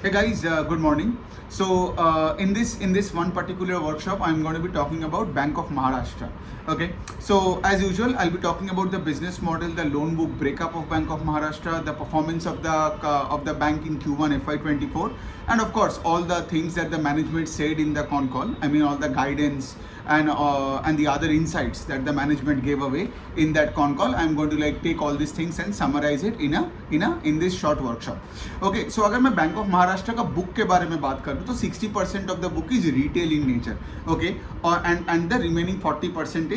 Hey guys, good morning. So in this one particular workshop, I'm going to be talking about Bank of Maharashtra. Okay. So as usual, I'll be talking about the business model, the loan book breakup of Bank of Maharashtra, the performance of the bank in Q1 FY24, and of course all the things that the management said in the con call. I mean all the guidance and the other insights that the management gave away in that con call. I'm going to like take all these things and summarize it in this short workshop. Okay, so अगर मैं bank of Maharashtra का book के बारे में बात करूँ तो 60% of the book is retail in nature. Okay, और and the remaining 40%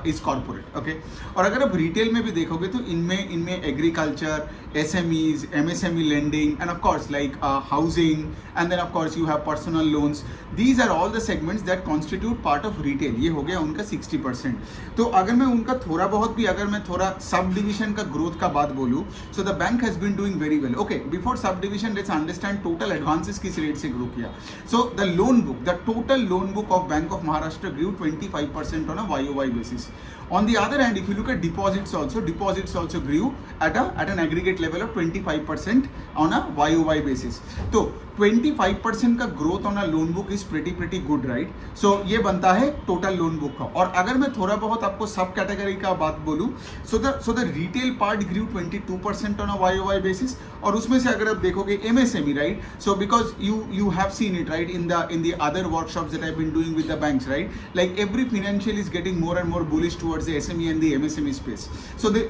is corporate. Okay, और अगर आप रिटेल में भी देखोगे तो इनमें agriculture, SMEs, MSME lending, and of course like housing, and then of course you have personal loans. These are all the segments that constitute part of retail. ये हो गया उनका 60%. तो अगर मैं उनका थोड़ा बहुत भी अगर मैं थोड़ा सब डिविजन का ग्रोथ का बात बोलूँ, so the bank has been doing very well. Okay, before sub division let's understand total advances किस रेट से ग्रो किया. So the loan book, the total loan book of Bank of Maharashtra grew 25% on a YOY basis. On the other hand, if you look at deposits also grew at an aggregate level of 25% on a YOY basis. तो 25% का growth on a loan book is pretty good, right. So ये बनता है total loan book का. और अगर मैं थोड़ा बहुत आपको सब कैटेगरी का बात बोलूँ, so the retail part grew 22% on a YOY basis. और उसमें से अगर आप देखोगे MSME, right, so because you have seen it, right, in the other workshops that I have been doing with the banks, right, like every financial is getting more and more bullish towards the SME and the MSME space.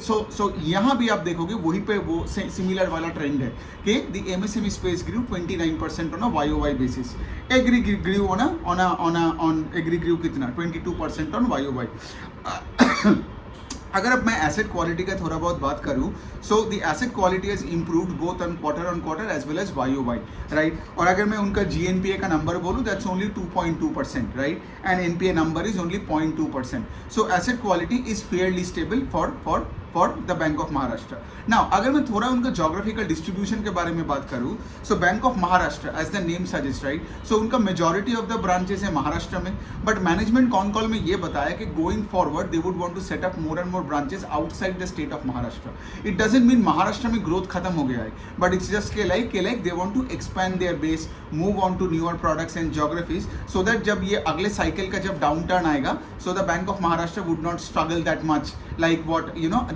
So यहाँ भी आप देखोगे वहीं पे वो similar वाला trend है कि the MSME space grew 29% on a YOY basis. Agri grew on agri grew कितना 22% on YOY. अगर अब मैं एसेट क्वालिटी का थोड़ा बहुत बात करूँ, so the asset quality has improved both on quarter as well as YOY, right. और अगर मैं उनका GNPA का नंबर बोलूँ, that's only 2.2%, right, and NPA number is only 0.2%. So asset quality is fairly stable for the bank of Maharashtra. Now अगर मैं थोड़ा उनका जोग्राफिकल डिस्ट्रीब्यूशन के बारे में बात करूँ, so Bank of Maharashtra as the name suggest, right, so उनका मेजॉरिटी ऑफ द ब्रांचेस है महाराष्ट्र में. बट मैनेजमेंट कॉन कॉल में ये बताया कि going forward they would want to set up more and more branches outside the state of Maharashtra. It doesn't mean Maharashtra में growth खत्म हो गया है, बट इट्स जस्ट के like they want to expand their base, move on to newer products and geographies, so that जब ये अगले cycle का जब डाउन टर्न आएगा, so the bank of Maharashtra would not struggle that much like what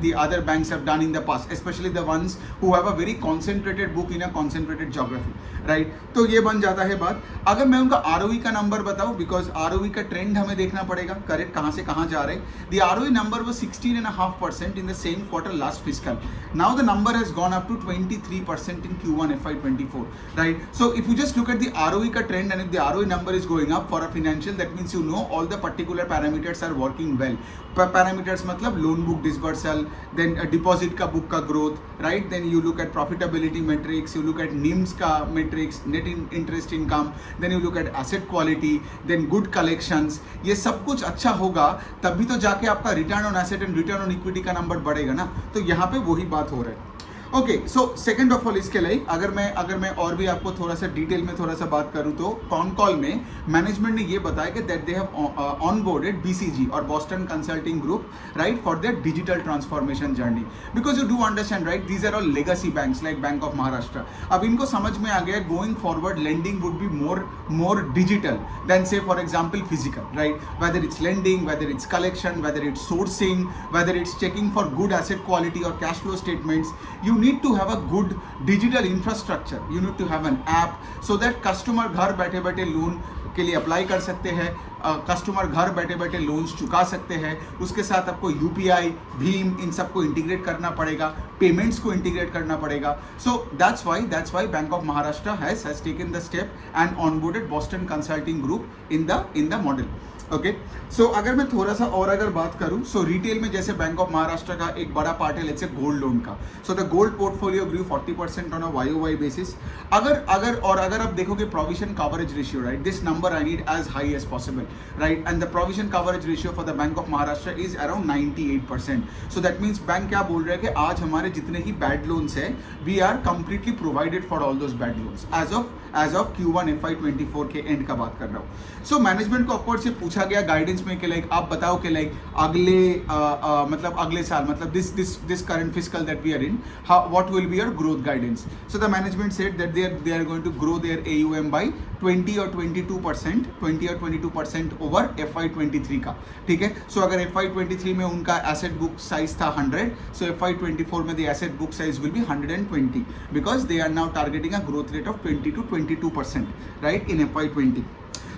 the other banks have done in the past, especially the ones who have a very concentrated book in a concentrated geography, right. तो ये बन जाता है बात. अगर मैं उनका ROE का नंबर बताऊं, बिकॉज ROE का ट्रेंड हमें देखना पड़ेगा करेक्ट कहाँ से कहाँ जा रहे हैं. The ROE number was 16.5% in the same quarter last fiscal. Now the number has gone up to 23% in Q1 FY24, right. So if you just look at the ROE का trend and if the ROE number is going up for a financial, that means you know all the particular parameters are working well. Parameters मतलब loan book dispersal, then deposit का book का growth, right, then you look at profitability metrics, you look at NIMs का metrics, net interest income, then you look at asset quality, then good collections. ये सब कुछ अच्छा होगा तभी तो जाके आपका return on asset and return on equity का नंबर बढ़ेगा ना. तो यहाँ पे वही बात हो रहा है. Okay, so second of all इसके लिए अगर मैं और भी आपको थोड़ा सा डिटेल में थोड़ा सा बात करूं, तो कॉन कॉल में मैनेजमेंट ने ये बताया कि that they have onboarded BCG और Boston consulting group, right, for their digital transformation journey. Because you do understand, right, these are all legacy banks like bank of Maharashtra. अब इनको समझ में आ गया going forward lending would be more digital than say for example physical, right, whether it's lending, whether it's collection, whether it's sourcing, whether it's checking for good asset quality or cash flow statements. You need to have a good digital infrastructure, you need to have an app so that customer घर बैठे बैठे loan के लिए apply कर सकते हैं, customer घर बैठे बैठे लोन्स चुका सकते हैं. उसके साथ आपको UPI, भीम, इन सबको इंटीग्रेट करना पड़ेगा, पेमेंट्स को इंटीग्रेट करना पड़ेगा. So that's why Bank of Maharashtra has taken the step and onboarded Boston consulting Group in the model. Okay, so अगर मैं थोड़ा सा और अगर बात करूं, सो रिटेल में जैसे बैंक ऑफ महाराष्ट्र का एक बड़ा पार्ट है लेट्स से गोल्ड लोन का. So the gold portfolio grew 40% on a YOY basis. अगर आप देखोगे provision coverage ratio, right, this number I need as high as possible, right, and the provision coverage ratio for the bank of Maharashtra is around 98%. So that means bank क्या बोल रहे हैं कि आज हमारे जितने ही बैड लोन्स है we are completely provided for all those bad loans as of Q1 FY24 के एंड का बात कर रहा हूँ. सो मैनेजमेंट को ऑफकोर्स ये पूछा पूछा गया गाइडेंस में कि लाइक आप बताओ कि लाइक अगले मतलब अगले साल मतलब this current fiscal that we are in, what will be your growth guidance. So the management said that they are going to grow their AUM by 20 और 22% ओवर FY23 का. ठीक है. सो अगर FY23 में उनका एसेट बुक साइज था 100, so FY24 में the asset book size will be 120 because they are now targeting a growth rate of 20 to 22%, right, in FY20.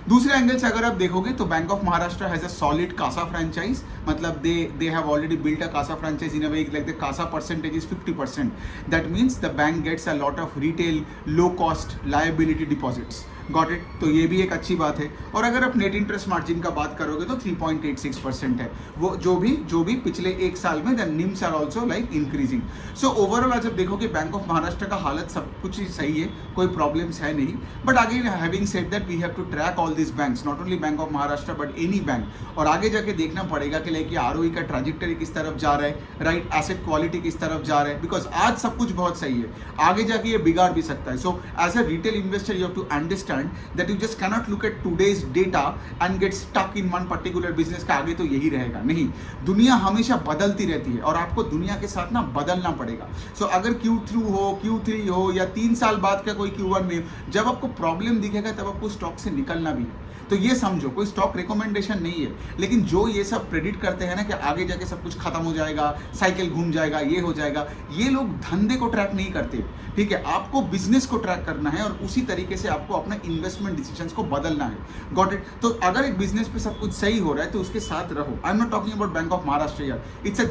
दूसरे एंगल से अगर आप देखोगे तो Bank of Maharashtra has a solid CASA franchise, मतलब they have already built a CASA franchise in a way like the CASA percentage is 50%. That means the bank gets a lot of retail low cost liability deposits. Got it. तो ये भी एक अच्छी बात है. और अगर आप नेट इंटरेस्ट मार्जिन का बात करोगे तो 3.86% है वो, जो भी पिछले एक साल में the NIMs are also like increasing. So overall आज आप देखोगे बैंक ऑफ महाराष्ट्र का हालत सब कुछ ही सही है, कोई प्रॉब्लम्स है नहीं. But again having said that we have to track all this banks, not only bank of Maharashtra but any bank. और आगे जाके देखना पड़ेगा कि लाइक ROE का ट्रैजेक्टरी किस तरफ जा रहा है, राइट, एसेट क्वालिटी किस तरफ जा रहा है, बिकॉज आज सब कुछ बहुत सही है, आगे जाके ये बिगाड़ भी सकता है. So as a retail investor you have to understand that you just cannot look at today's data and get stuck in one particular business का आगे तो यही रहेगा. नहीं, दुनिया हमेशा बदलती रहती है और आपको दुनिया के साथ ना बदलना पड़ेगा. सो अगर Q2 हो, Q3 हो या 3 साल बाद का कोई Q1 में जब आपको प्रॉब्लम दिखेगा तब आपको स्टॉक से निकलना भी है. तो ये समझो, कोई स्टॉक रिकमेंडेशन नहीं है, लेकिन जो ये सब प्रेडिक्ट करते हैं ना कि आगे जाके सब कुछ खत्म हो जाएगा, साइकिल घूम जाएगा, ये हो जाएगा, ये लोग धंधे को ट्रैक नहीं करते. ठीक है, आपको बिजनेस को ट्रैक करना है और उसी तरीके से आपको अपना इन्वेस्टमेंट डिसीजंस को बदलना है. Got it. तो अगर एक बिजनेस पे सब कुछ सही हो रहा है तो उसके साथ रहो. I am not talking about bank of Maharashtra यार, इट्स अ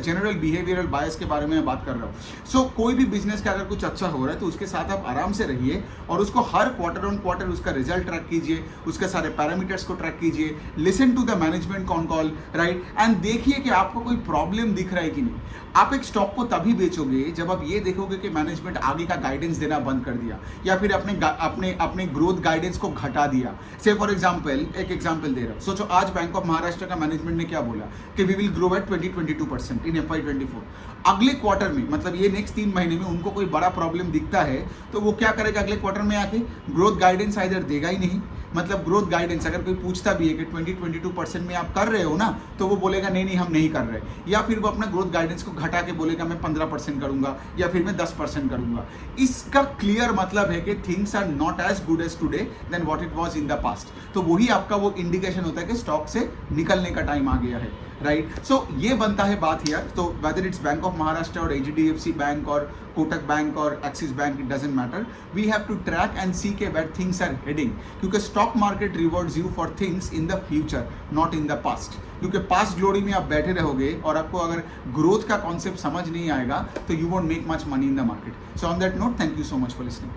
जनरल बिहेवियरल बायस के बारे में मैं बात कर रहा हूँ. सो कोई भी बिजनेस का अगर कुछ अच्छा हो रहा है तो उसके साथ आप आराम से रहिए और उसको हर क्वार्टर ऑन क्वार्टर उसका रिजल्ट ट्रैक कीजिए, उसके सारे पैरामीटर्स को ट्रैक कीजिए, listen to the management con call, right, and देखिए कि आपको कोई प्रॉब्लम दिख रहा है कि नहीं. आप एक स्टॉक को तभी बेचोगे जब आप ये देखोगे कि मैनेजमेंट आगे का गाइडेंस देना बंद कर दिया या फिर अपने ग्रोथ गाइडेंस को घटा दिया. से फॉर एग्जांपल एक एग्जांपल दे रहा हूं. सोचो आज बैंक ऑफ महाराष्ट्र का मैनेजमेंट ने क्या बोला कि we will grow at 22% in FY24. अगले क्वार्टर में, मतलब ये नेक्स्ट 3 महीने में उनको कोई बड़ा प्रॉब्लम दिखता है तो वो क्या करेगा, अगले क्वार्टर में आके ग्रोथ गाइडेंस इधर देगा ही नहीं. मतलब ग्रोथ गाइडेंस अगर कोई पूछता भी है कि 22% में आप कर रहे हो ना, तो वो बोलेगा नहीं हम नहीं कर रहे, या फिर वो अपना ग्रोथ गाइडेंस को घटा के बोलेगा मैं 15% करूंगा या फिर मैं 10% करूंगा. इसका क्लियर मतलब है कि things are not as good as today then what it was in the past. तो वही आपका वो इंडिकेशन होता है कि स्टॉक से निकलने का टाइम आ गया है, राइट. सो ये बनता है बात हियर. तो whether it's bank of Maharashtra और HDFC बैंक और कोटक बैंक और Axis bank, it doesn't matter. We have to track and see के वेयर थिंग्स आर हेडिंग, क्योंकि stock market rewards you for things in the future, not in the past. क्योंकि past glory में आप बैठे रहोगे और आपको अगर ग्रोथ का कॉन्सेप्ट समझ नहीं आएगा तो you won't make much money in the market. So on that note, thank you so much for listening.